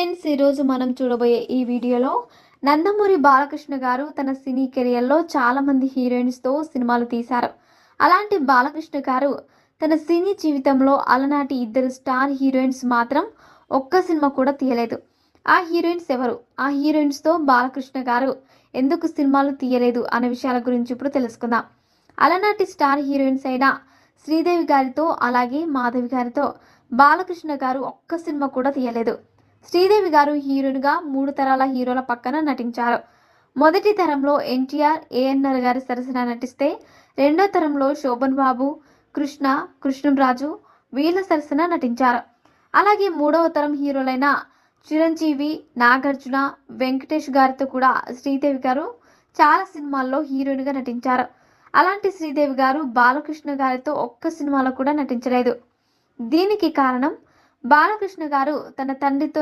Friends, ఈరోజు మనం చూడబోయే ఈ వీడియోలో నందమూరి బాలకృష్ణ గారు తన సినీ కెరియర్లో చాలామంది హీరోయిన్స్తో సినిమాలు తీశారు. అలాంటి బాలకృష్ణ గారు తన సినీ జీవితంలో అలనాటి ఇద్దరు స్టార్ హీరోయిన్స్ మాత్రం ఒక్క సినిమా కూడా తీయలేదు. ఆ హీరోయిన్స్ ఎవరు? ఆ హీరోయిన్స్తో బాలకృష్ణ గారు ఎందుకు సినిమాలు తీయలేదు అనే విషయాల గురించి ఇప్పుడు తెలుసుకుందాం. అలనాటి స్టార్ హీరోయిన్స్ అయిన శ్రీదేవి గారితో అలాగే మాధవి గారితో బాలకృష్ణ గారు ఒక్క సినిమా కూడా తీయలేదు. శ్రీదేవి గారు హీరోయిన్గా 3 తరాల హీరోల పక్కన నటించారు. మొదటి తరంలో ఎన్టీఆర్, ఏఎన్ఆర్ గారి సరసన నటిస్తే, రెండో తరంలో శోభన్ బాబు, కృష్ణ, కృష్ణంరాజు వీళ్ళ సరసన నటించారు. అలాగే మూడవ తరం హీరోలైన చిరంజీవి, నాగార్జున, వెంకటేష్ గారితో కూడా శ్రీదేవి గారు చాలా సినిమాల్లో హీరోయిన్గా నటించారు. అలాంటి శ్రీదేవి గారు బాలకృష్ణ గారితో ఒక్క సినిమాలో కూడా నటించలేదు. దీనికి కారణం బాలకృష్ణ గారు తన తండ్రితో